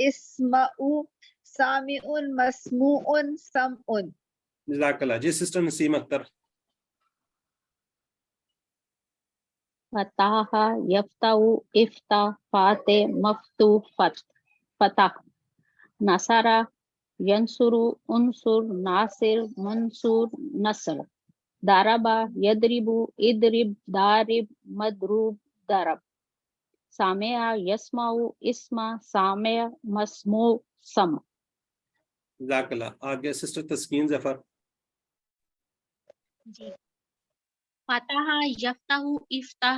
اسمع، سامع، مسموع، سمع. جزاک اللہ. جی سسٹر نسیم اختر. فتح، یفتح، افتح، فاتح، مفتوح فتح. نصر، ینصر، انصر، ناصر، منصور، نصر. ضرب، یضرب، اضرب، ضارب، مضروب، ضرب. سامع، یسمع، اسمع، سامع، مسموع، سمع. جزاک اللہ. آگے سسٹر تسکین ظفر. جی. فتح، یفتح، افتح،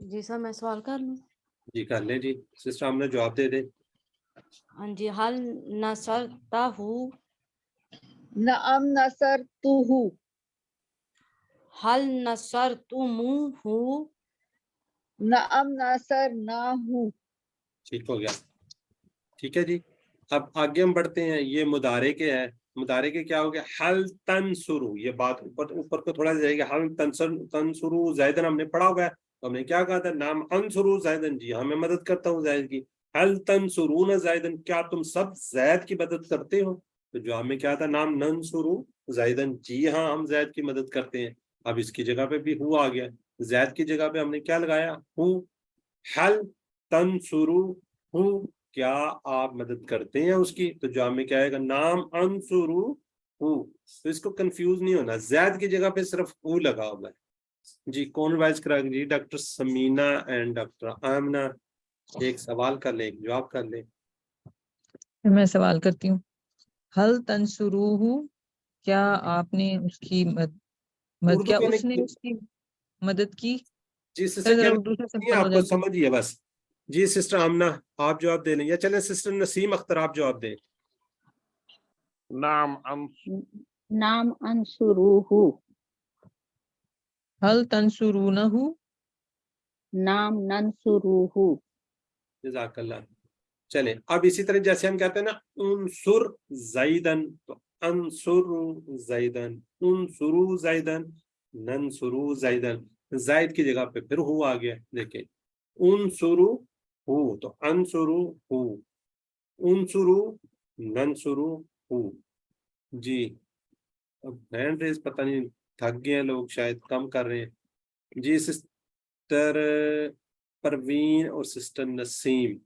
جی سر میں سوال کر لوں. جی کر لیں جی. سسٹر ہم نے جواب دے دیں. ہاں جی. حل نصرتہ نعم نصرتہ. حل نصرتموہ نعم نصرناہ. ٹھیک ہو گیا. ٹھیک ہے جی. اب آگے ہم بڑھتے ہیں. یہ مضارع کے ہے. مضارع کے کیا ہو گیا؟ حل تنصرو. یہ بات اوپر کو تھوڑا جائے گا. حل تنصرو زیدن ہم نے پڑھا ہوا ہے. تو ہم نے کیا کہا تھا؟ نام انصرو زیدن. جی ہاں میں مدد کرتا ہوں زید کی. حل تنصرون زیدن. کیا تم سب زید کی مدد کرتے ہو؟ تو جواب میں کیا تھا؟ نام ننصرو زیدن. جی ہاں ہم زید کی مدد کرتے ہیں. اب اس کی جگہ پہ بھی ہو آ گیا. زید کی جگہ پہ ہم نے کیا لگایا؟ ہو. حل تنصرو ہو. کیا آپ مدد کرتے ہیں اس کی؟ تو جواب میں کیا آئے گا؟ نام انصرو ہو. تو اس کو کنفیوز نہیں ہونا. زید کی جگہ پہ صرف ہو لگا ہوا ہے. جی کون ریوائز کرا جی؟ Doctor Samina and doctor Amna. ایک سوال کر لیں ایک جواب کر لیں. میں سوال کرتی ہوں. حل تنصروہ کیا آپ نے اس کی اردو کیا میں اس نے اس کی مدد کی؟ جی سر سسٹر ذرا اردو سے سمپل ہو آپ کو جاتی. سمجھیے بس. جی سسٹر آمنہ آپ جواب دے لیں یا چلیں سسٹر نسیم اختر آپ جواب دیں. نعم نام انصروہ. حل تنصرونہ نام ننصروہ. جزاک اللہ. چلیں اب اسی طرح جیسے ہم کہتے ہیں نا انصر زیدن. تو انصر زیدن. انصرو زیدن. ننصرو زیدن. زائد کی جگہ پہ پھر ہو آ گیا. دیکھیں انصرو ہو تو انصرو ہو. انصرو ننصرو ہو. جی اب ہینڈ ریز پتہ نہیں تھک گئے ہیں لوگ شاید کم کر رہے ہیں. جی سسٹر پروین اور سسٹر نسیم.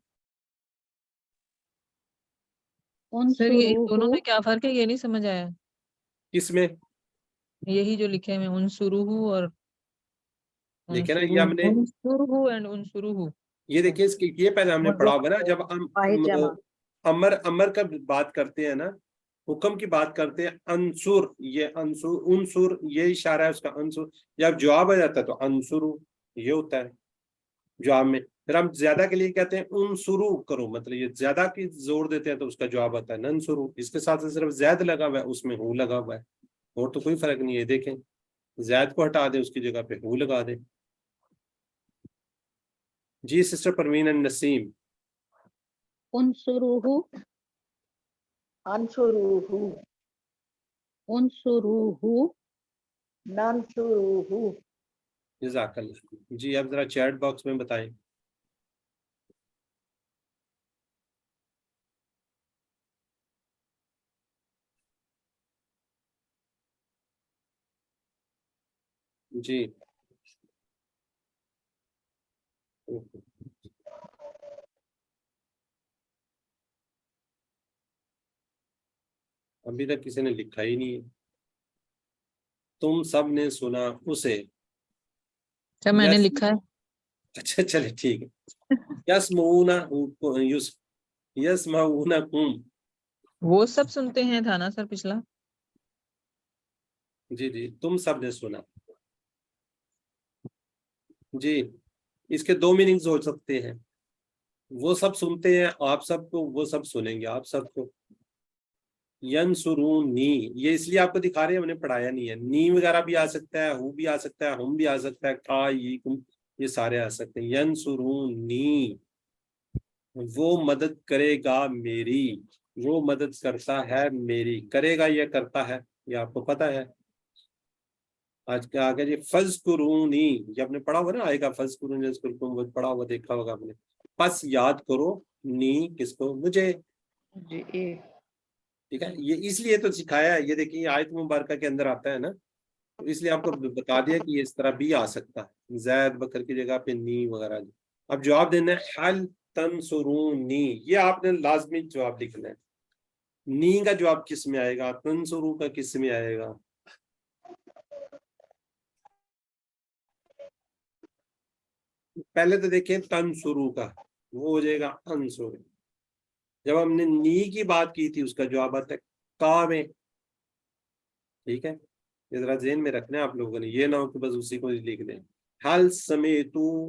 سر یہ ان دونوں انصروہ. میں کیا فرق ہے یہ نہیں سمجھ آیا. کس میں؟ یہی جو لکھے ہیں انصروہ اور دیکھیں نا یہ ہم نے انصروہ اینڈ انصروہ. یہ دیکھیں اس کی یہ پہلے ہم نے وہ پڑھا ہوا نا جب ہم واحد جمع. امر کا بات کرتے ہیں نا حکم کی بات کرتے ہیں. انصر یہ انصر یہ اشارہ ہے اس کا. انصر جب جواب آ جاتا ہے تو انصرو یہ ہوتا ہے جواب میں. پھر ہم زیادہ کے لیے کہتے ہیں انصرو کرو مطلب یہ زیادہ کی زور دیتے ہیں تو اس کا جواب آتا ہے ننصرو. اس کے ساتھ صرف زید لگا ہوا ہے اس میں ہو لگا ہوا ہے اور تو کوئی فرق نہیں ہے. دیکھیں زید کو ہٹا دیں اس کی جگہ پہ ہو لگا دیں. جی سسٹر پروین اینڈ نسیم. انصروہ. انصروہ. انصروہ. ننصروہ. جزاک اللہ. جی اب ذرا چیٹ باکس میں بتائیں. جی ابھی تک کسی نے لکھا ہی نہیں ہے. تم سب نے سنا اسے. کیا میں نے لکھا ہے؟ اچھا چلے ٹھیک ہے. یسمعونکم. وہ سب سنتے ہیں تھا نا سر پچھلا. جی جی تم سب نے سنا. جی اس کے دو میننگز ہو سکتے ہیں. وہ سب سنتے ہیں آپ سب کو. وہ سب سنیں گے آپ سب کو. ینصرونی یہ اس لیے آپ کو دکھا رہے ہیں ہم نے پڑھایا نہیں ہے. نی وغیرہ بھی آ سکتا ہے. ہو بھی آ سکتا ہے. ہم بھی آ سکتا ہے. کا یہ سارے آ سکتے ہیں. ینصرونی وہ مدد کرے گا میری. وہ مدد کرتا ہے میری. کرے گا یہ کرتا ہے یہ آپ کو پتا ہے. آج کا آگے جی فذکرونی یہ آپ نے پڑھا ہوا نا آئے گا. فذکرونی وہ پڑھا ہوا دیکھا ہوگا آپ نے. پس یاد کرو نی کس کو؟ مجھے. جی ٹھیک ہے یہ اس لیے تو سکھایا ہے. یہ دیکھیے آیت مبارکہ کے اندر آتا ہے نا تو اس لیے آپ کو بتا دیا کہ یہ اس طرح بھی آ سکتا ہے. زید بکر کی جگہ پہ نی وغیرہ. اب جواب دینا ہے حل تنصرونی. یہ آپ نے لازمی جواب لکھنا ہے. نی کا جواب کس میں آئے گا؟ تنصرو کا کس میں آئے گا؟ پہلے تو دیکھیں تنصرو کا وہ ہو جائے گا انصر. جب ہم نے نی کی بات کی تھی اس کا جواب آتا ہے کا میں. ٹھیک ہے یہ ذرا ذہن میں رکھنا ہے آپ لوگوں نے. یہ نہ ہو کہ بس اسی کو لکھ دیں. حل سمیتو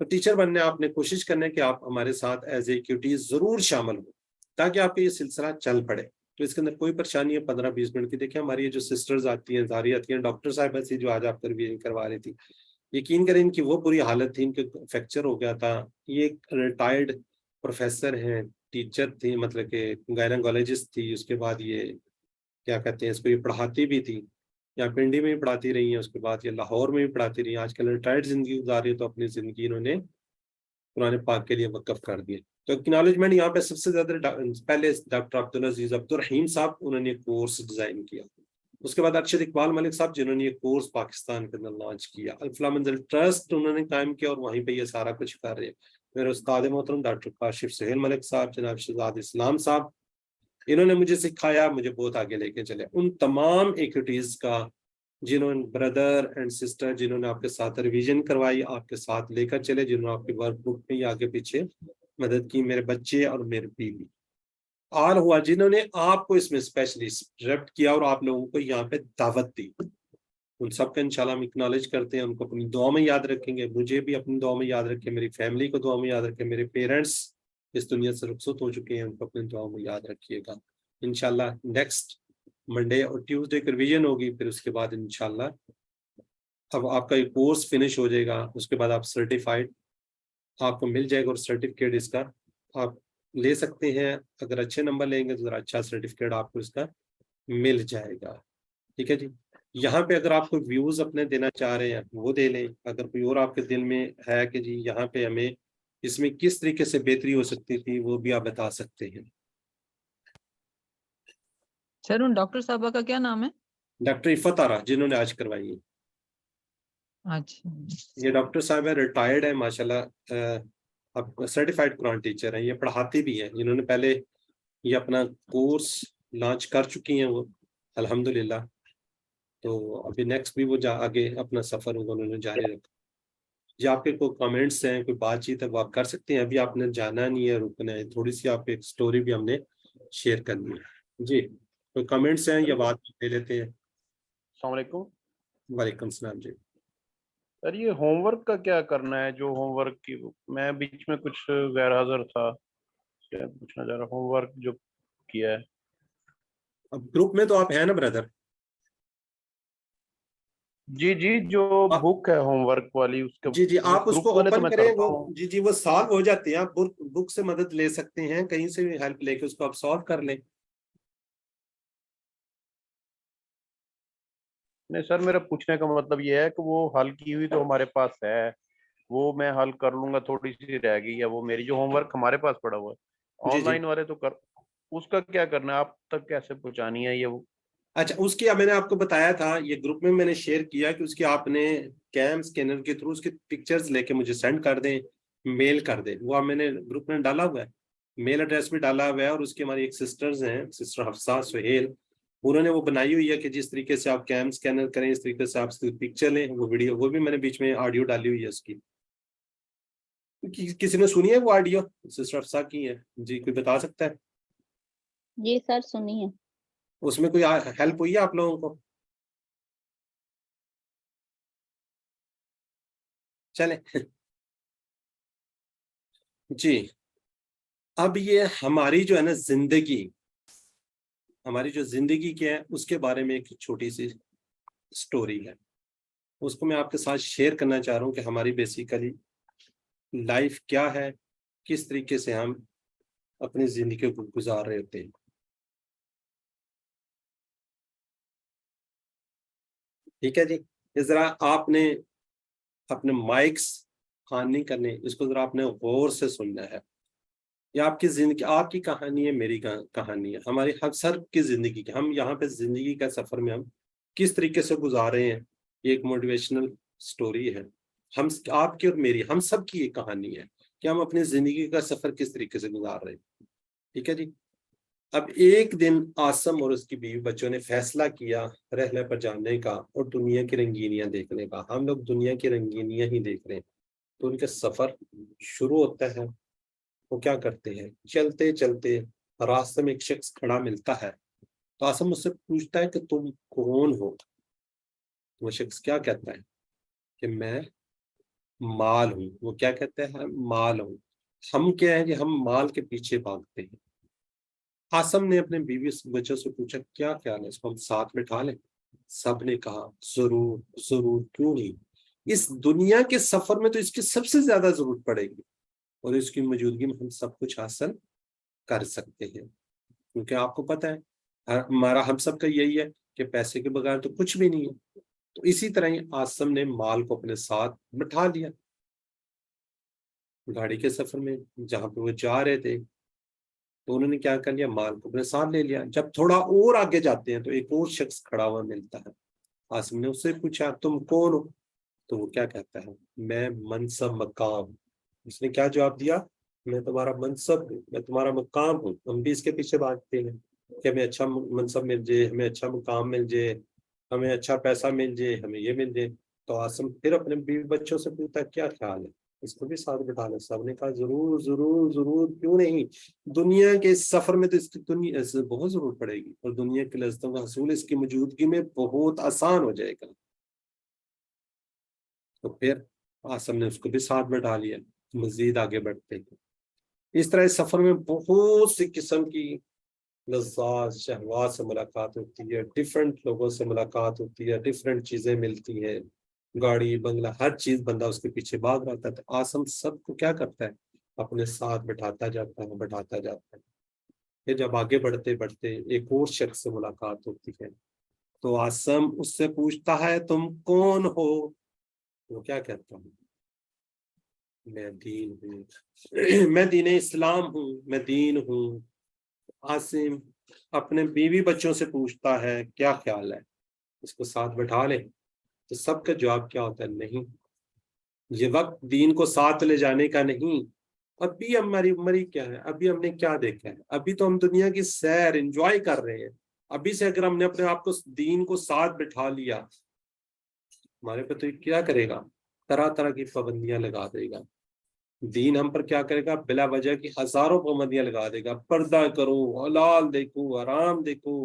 تو ٹیچر بننے آپ نے کوشش کرنے کہ آپ ہمارے ساتھ ایز اے QTs ضرور شامل ہوں تاکہ آپ کا یہ سلسلہ چل پڑے. تو اس کے اندر کوئی پریشانی ہے 15-20 منٹ کی. دیکھیں ہماری یہ جو سسٹرز آتی ہیں زاری آتی ہیں, ڈاکٹر صاحب ایسی جو آج آپ کو ریویژن کروا رہی تھی, یقین کریں ان کی وہ بری حالت تھی, ان کے فریکچر ہو گیا تھا. یہ ریٹائرڈ پروفیسر ہیں, ٹیچر تھی, مطلب کہ گائناکالوجسٹ تھی. اس کے بعد یہ کیا کہتے ہیں اس کو, یہ پڑھاتی بھی تھی, یا پنڈی میں بھی پڑھاتی رہی ہیں, اس کے بعد یہ لاہور میں بھی پڑھاتی رہی ہیں. آج کل ریٹائرڈ زندگی گزار رہی ہے, تو اپنی زندگی انہوں نے قرآن پاک کے لیے وقف کر دیے. تو اکنالجمنٹ یہاں پہ سب سے زیادہ پہلے ڈاکٹر عبدالعزیز عبدالرحیم صاحب, انہوں نے کورس ڈیزائن کیا. اس کے بعد ارشد اقبال ملک صاحب جنہوں نے یہ کورس پاکستان کے اندر لانچ کیا. الفلاح منزل ٹرسٹ انہوں نے قائم کیا اور وہیں پہ یہ سارا کچھ کر رہے ہیں. میرے استاد محترم ڈاکٹر کاشف سہیل ملک صاحب, جناب شہزاد اسلام صاحب, انہوں نے مجھے سکھایا, مجھے بہت آگے لے کے چلے. ان تمام ایکٹیویٹیز کا جنہوں نے بردر اینڈ سسٹر جنہوں نے آپ کے ساتھ ریویژن کروائی, آپ کے ساتھ لے کر چلے, جنہوں نے آپ کی ورک بک میں آگے پیچھے مدد کی, میرے بچے اور میرے بیوی, آل ہوا جنہوں نے آپ کو اس میں اسپیشلی ریپٹ کیا اور آپ لوگوں کو یہاں پہ دعوت دی, ان سب کا انشاءاللہ ہم اکنالج کرتے ہیں. ان کو اپنی دعا میں یاد رکھیں گے, مجھے بھی اپنی دعا میں یاد رکھیں, میری فیملی کو دعا میں یاد رکھیں, میرے پیرنٹس اس دنیا سے رخصت ہو چکے ہیں, ان کو اپنی دعا میں یاد رکھیے گا. انشاءاللہ نیکسٹ منڈے اور ٹیوزڈے کی ریویژن ہوگی, پھر اس کے بعد انشاءاللہ اب آپ کا یہ کورس فنش ہو جائے گا. اس کے بعد آپ سرٹیفائڈ آپ کو مل جائے گا, اور سرٹیفکیٹ اس کا آپ لے سکتے ہیں. اگر اچھے نمبر لیں گے تو ذرا اچھا سرٹیفکیٹ آپ کو اس کا مل جائے گا. ٹھیک ہے جی. یہاں پہ اگر آپ کو ویوز اپنے دینا چاہ رہے ہیں وہ دے لیں. اگر کوئی اور آپ کے دل میں ہے کہ جی یہاں پہ ہمیں اس میں کس طریقے سے بہتری ہو سکتی تھی, وہ بھی آپ بتا سکتے ہیں. سر ان ڈاکٹر صاحبہ کا کیا نام ہے؟ ڈاکٹر عفت آرا جنہوں نے آج کروائی ہے. اچھا, یہ ڈاکٹر صاحب ہے, ریٹائرڈ ہے ماشاءاللہ, اب سرٹیفائڈ قرآن ٹیچر ہیں. یہ پڑھاتی بھی ہیں, جنہوں نے پہلے یہ اپنا کورس لانچ کر چکی ہیں وہ الحمدللہ. تو ابھی نیکسٹ بھی وہ آگے اپنا سفر انہوں نے جاری رکھا. جی آپ کے کوئی کامنٹس ہیں, کوئی بات چیت ہے وہ آپ کر سکتے ہیں. ابھی آپ نے جانا نہیں ہے, رکنا ہے, تھوڑی سی آپ ایک سٹوری بھی ہم نے شیئر کرنی ہے. جی کوئی کامنٹس ہیں یا بات لے لیتے ہیں؟ السلام علیکم. وعلیکم السلام. جی سر یہ ہوم ورک کا کیا کرنا ہے؟ جو ہوم ورک کی میں بیچ میں کچھ غیر حاضر تھا, کیا پوچھنا چاہ رہا, ہوم ورک جو کیا ہے. اب گروپ میں تو آپ ہیں نا بردر؟ جی جی جو بک ہے ہوم ورک والی اس کے جی آپ اس کو گروپ والے تو اوپن میں کریں, کرتا وہ ہوں. جی وہ سالو ہو جاتے ہیں. آپ بک سے مدد لے سکتے ہیں, کہیں سے بھی ہیلپ لے کے اس کو آپ سالو کر لیں. نہیں سر, میرا پوچھنے کا مطلب یہ ہے کہ وہ حل کی ہوئی تو ہمارے پاس ہے, وہ میں حل کر لوں گا, تھوڑی سی رہ گئی ہے وہ میری, جو ہوم ورک ہمارے پاس پڑا ہوا ہے. آن لائن والے تو اس کا کیا کرنا ہے, آپ تک کیسے پہنچانی ہے یہ وہ؟ اچھا اس کی میں نے آپ کو بتایا تھا, یہ گروپ میں نے شیئر کیا کہ اس کی آپ نے کیم اسکینر کے تھرو اس کی پکچرز لے کے مجھے سینڈ کر دیں, میل کر دیں. وہ میں نے گروپ میں ڈالا ہوا ہے, میل ایڈریس بھی ڈالا ہوا ہے. اور اس کی ہماری ایک سسٹرز ہیں, سسٹر حفصہ سہیل, انہوں نے وہ بنائی ہوئی ہے کہ جس طریقے سے آپ کیم اسکینر کریں اس طریقے سے آپ پکچر لیں. وہ ویڈیو وہ بھی میں نے بیچ میں آڈیو ڈالی ہوئی ہے اس کی. کسی نے سنی ہے وہ آڈیو سسٹر حفصہ کی ہے؟ جی کوئی بتا سکتا ہے؟ جی سر سنیے. اس میں کوئی ہیلپ ہوئی ہے آپ لوگوں کو؟ چلیں جی. اب یہ ہماری جو ہے نا زندگی, ہماری جو زندگی کیا ہے اس کے بارے میں ایک چھوٹی سی سٹوری ہے, اس کو میں آپ کے ساتھ شیئر کرنا چاہ رہا ہوں کہ ہماری بیسیکلی لائف کیا ہے, کس طریقے سے ہم اپنی زندگی کو گزار رہے ہوتے ہیں. ٹھیک ہے جی. ذرا آپ نے اپنے مائکس آن نہیں کرنے, اس کو ذرا آپ نے غور سے سننا ہے. یہ آپ کی زندگی, آپ کی کہانی ہے, میری کہانی ہے, ہماری ہر سر کی زندگی کی. ہم یہاں پہ زندگی کا سفر میں ہم کس طریقے سے گزار رہے ہیں, یہ ایک موٹیویشنل سٹوری ہے. ہم آپ کی اور میری, ہم سب کی یہ کہانی ہے کہ ہم اپنی زندگی کا سفر کس طریقے سے گزار رہے ہیں. ٹھیک ہے جی. اب ایک دن آسم اور اس کی بیوی بچوں نے فیصلہ کیا رحلے پر جانے کا اور دنیا کی رنگینیاں دیکھنے کا. ہم لوگ دنیا کی رنگینیاں ہی دیکھ رہے ہیں. تو ان کا سفر شروع ہوتا ہے. وہ کیا کرتے ہیں, چلتے چلتے راستے میں ایک شخص کھڑا ملتا ہے. تو آسم اس سے پوچھتا ہے کہ تم کون ہو؟ وہ شخص کیا کہتا ہے کہ میں مال ہوں. وہ کیا کہتے ہیں؟ مال ہوں. ہم کیا ہے کہ ہم مال کے پیچھے بھاگتے ہیں. آسم نے اپنے بیوی بچوں سے پوچھا کیا خیال ہے اس کو ہم ساتھ بٹھا لیں؟ سب نے کہا ضرور ضرور، کیوں نہیں. اس دنیا کے سفر میں تو اس کی سب سے زیادہ ضرورت پڑے گی، اور اس کی موجودگی میں ہم سب کچھ حاصل کر سکتے ہیں. کیونکہ آپ کو پتہ ہے ہمارا ہم سب کا یہی ہے کہ پیسے کے بغیر تو کچھ بھی نہیں ہے. تو اسی طرح ہی آسم نے مال کو اپنے ساتھ بٹھا لیا گاڑی کے سفر میں. جہاں پہ وہ جا رہے تھے تو انہوں نے کیا کر لیا؟ مال کو اپنے ساتھ لے لیا. جب تھوڑا اور آگے جاتے ہیں تو ایک اور شخص کھڑا ہوا ملتا ہے. آسم نے اس سے پوچھا تم کون ہو؟ تو وہ کیا کہتا ہے؟ میں منصب مقام. اس نے کیا جواب دیا؟ میں تمہارا منصب ہوں، میں تمہارا مقام ہوں. ہم بھی اس کے پیچھے بھاگتے ہیں کہ ہمیں اچھا منصب مل جائے، ہمیں اچھا مقام مل جائے، ہمیں اچھا پیسہ مل جائے، ہمیں یہ مل جائے. تو آسم پھر اپنے بیوی بچوں سے پوچھتا کیا خیال ہے اس کو بھی ساتھ بٹھا لیں؟ سب نے کہا ضرور ضرور ضرور، کیوں نہیں. دنیا کے اس سفر میں تو اس کی دنیا بہت ضرورت پڑے گی، اور دنیا کے لذتوں کا حصول اس کی موجودگی میں بہت آسان ہو جائے گا. تو پھر آسم نے اس کو بھی ساتھ بٹھا لیا. مزید آگے بڑھتے ہیں. اس طرح اس سفر میں بہت سی قسم کی لذات شہوات سے ملاقات ہوتی ہے، ڈفرینٹ لوگوں سے ملاقات ہوتی ہے، ڈفرینٹ چیزیں ملتی ہیں، گاڑی بنگلہ ہر چیز بندہ اس کے پیچھے بھاگ رہتا ہے. تو آسم سب کو کیا کرتا ہے؟ اپنے ساتھ بٹھاتا جاتا ہے، بٹھاتا جاتا ہے. پھر جب آگے بڑھتے بڑھتے ایک اور شخص سے ملاقات ہوتی ہے تو آسم اس سے پوچھتا ہے تم کون ہو؟ وہ کیا کہتا ہے؟ میں دین ہوں، میں دین اسلام ہوں، میں دین ہوں. آسم اپنے بیوی بچوں سے پوچھتا ہے کیا خیال ہے اس کو ساتھ بٹھا لیں؟ تو سب کا جواب کیا ہوتا ہے؟ نہیں، یہ وقت دین کو ساتھ لے جانے کا نہیں. ابھی ہماری عمر ہی کیا ہے؟ ابھی ہم نے کیا دیکھا ہے؟ ابھی تو ہم دنیا کی سیر انجوائے کر رہے ہیں. ابھی سے اگر ہم نے اپنے آپ کو دین کو ساتھ بٹھا لیا، ہمارے پہ تو کیا کرے گا؟ طرح طرح کی پابندیاں لگا دے گا. دین ہم پر کیا کرے گا؟ بلا وجہ کی ہزاروں پابندیاں لگا دے گا. پردہ کرو، حلال دیکھو، حرام دیکھو،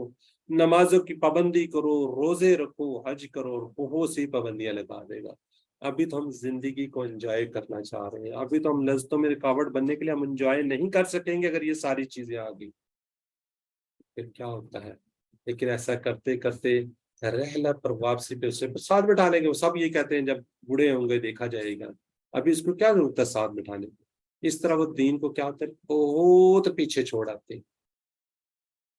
نمازوں کی پابندی کرو، روزے رکھو، حج کرو، بہت سی پابندیاں لگا دے گا. ابھی تو ہم زندگی کو انجوائے کرنا چاہ رہے ہیں. ابھی تو ہم لذتوں میں رکاوٹ بننے کے لیے ہم انجوائے نہیں کر سکیں گے اگر یہ ساری چیزیں آ گئی. پھر کیا ہوتا ہے؟ لیکن ایسا کرتے کرتے رحلہ پر واپسی پہ اسے ساتھ بٹھا لیں گے. وہ سب یہ کہتے ہیں جب بوڑھے ہوں گے دیکھا جائے گا. ابھی اس کو کیا ضرورت ہے ساتھ بٹھانے کی؟ اس طرح وہ دین کو کیا ہوتا ہے؟ بہت پیچھے چھوڑ آتے ہیں.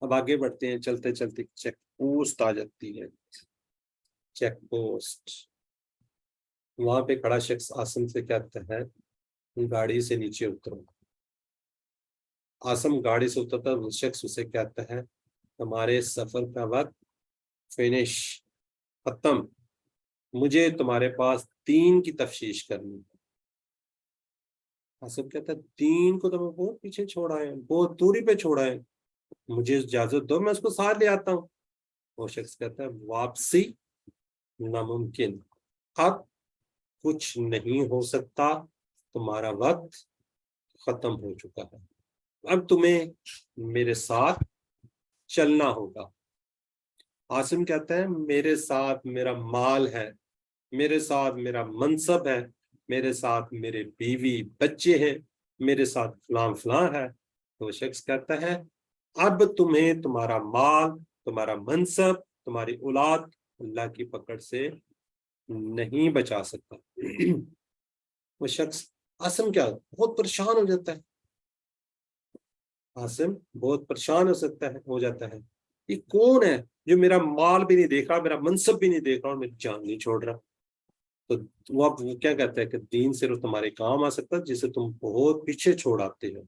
اب آگے بڑھتے ہیں، چلتے چلتے چیک پوسٹ آ جاتی ہے. چیک پوسٹ، وہاں پہ کھڑا شخص آسم سے کہتا ہے گاڑی سے نیچے اترو. آسم گاڑی سے اترتا ہے. وہ شخص اسے کہتا ہے ہمارے سفر کا وقت فنش، ختم، مجھے تمہارے پاس دین کی تفتیش کرنی. آسم کہتا ہے دین کو تو میں بہت پیچھے چھوڑا ہے، بہت دوری پہ چھوڑا ہے، مجھے اجازت دو میں اس کو ساتھ لے آتا ہوں. وہ شخص کہتا ہے واپسی ناممکن، اب کچھ نہیں ہو سکتا، تمہارا وقت ختم ہو چکا ہے، اب تمہیں میرے ساتھ چلنا ہوگا. عاصم کہتا ہے میرے ساتھ میرا مال ہے، میرے ساتھ میرا منصب ہے، میرے ساتھ میرے بیوی بچے ہیں، میرے ساتھ فلاں فلاں ہے. تو شخص کہتا ہے اب تمہیں تمہارا مال، تمہارا منصب، تمہاری اولاد اللہ کی پکڑ سے نہیں بچا سکتا. وہ شخص عاصم کیا بہت پریشان ہو جاتا ہے. عاصم بہت پریشان ہو جاتا ہے یہ کون ہے جو میرا مال بھی نہیں دیکھ رہا، میرا منصب بھی نہیں دیکھ رہا اور میری جان نہیں چھوڑ رہا. تو وہ اب کیا کہتا ہے کہ دین صرف تمہارے کام آ سکتا ہے جسے تم بہت پیچھے چھوڑ آتے ہو.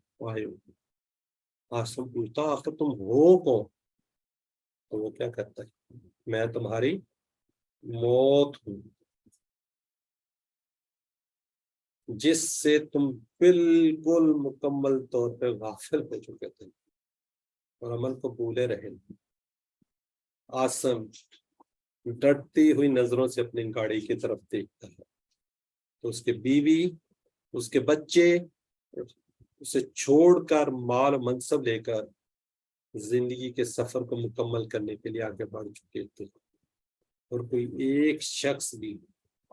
عاصم پوچھتا آخر تم ہو کون؟ تو وہ کیا کہتا ہے میں تمہاری موت ہوں، جس سے تم بالکل مکمل طور پہ غافل ہو چکے تھے اور عمل کو بھولے رہے. عاصم ڈرتی ہوئی نظروں سے اپنی گاڑی کی طرف دیکھتا ہے تو اس کے بیوی، اس کے بچے اسے چھوڑ کر مال منصب لے کر زندگی کے سفر کو مکمل کرنے کے لیے آگے بڑھ چکے تھے، اور کوئی ایک شخص بھی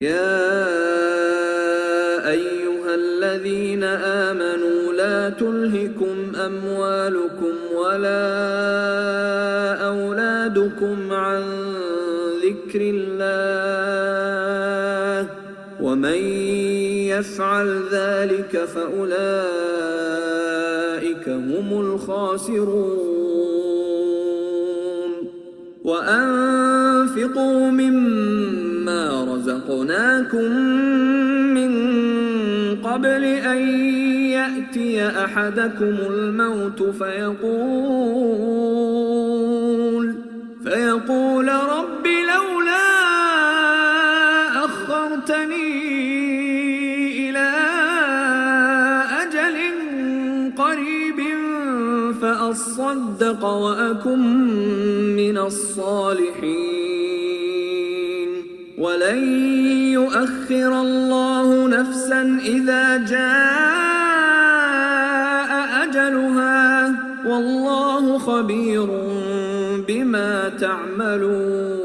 يا أيها الذين آمنوا لا تلهكم أموالكم ولا أولادكم عن ذكر الله ومن يفعل ذلك فأولئك هم الخاسرون وأنفقوا مما رزقناكم من قبل أن يأتي أحدكم الموت فيقول رب لولا أخرتني إلى أجل قريب فأصدق وأكن من الصالحين ولن يؤخر الله نفسا إذا جاء أجلها والله خبير بما تعملون.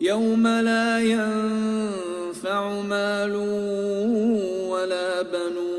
يوم لا ينفع مال ولا بنون.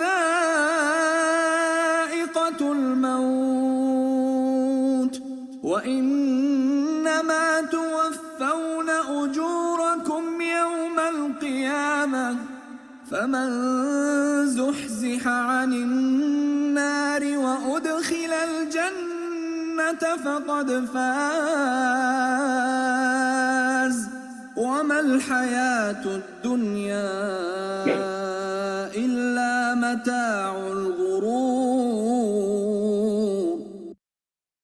ذائقة الموت وإنما توفون أجوركم يوم القيامة فمن زحزح عن النار وأدخل الجنة فقد فاز وما الحياة الدنيا إلا متاع الغرور.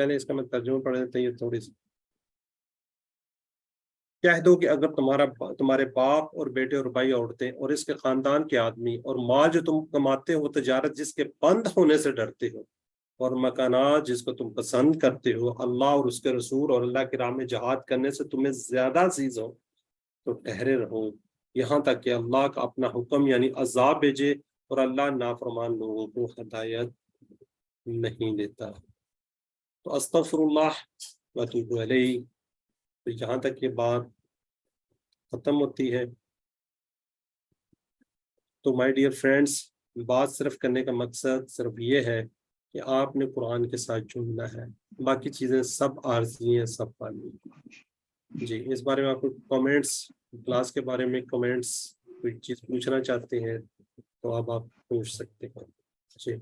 چلیں اس کا میں ترجمہ پڑھ دیتے ہیں یہ تھوڑی سی. کہہ دو کہ اگر تمہارے باپ اور بیٹے اور بھائی عورتیں اور اس کے خاندان کے آدمی اور مال جو تم کماتے ہو تجارت جس کے بند ہونے سے ڈرتے ہو اور مکانات جس کو تم پسند کرتے ہو اللہ اور اس کے رسول اور اللہ کی راہ میں جہاد کرنے سے تمہیں زیادہ عزیز ہو تو ٹھہرے رہو یہاں تک کہ اللہ کا اپنا حکم یعنی عذاب بھیجے اور اللہ نافرمان لوگوں کو ہدایت نہیں دیتا. تو استغفر اللہ واتوب الیہ. تو یہاں تک یہ بات ختم ہوتی ہے. تو مائی ڈیئر فرینڈس بات صرف کرنے کا مقصد صرف یہ ہے کہ آپ نے قرآن کے ساتھ جڑنا ہے, باقی چیزیں سب عارضی ہیں, سب فانی. جی اس بارے میں آپ کو کامنٹس کلاس کے بارے میں کامنٹس کوئی چیز پوچھنا چاہتے ہیں تو اب آپ پوچھ سکتے ہیں. جی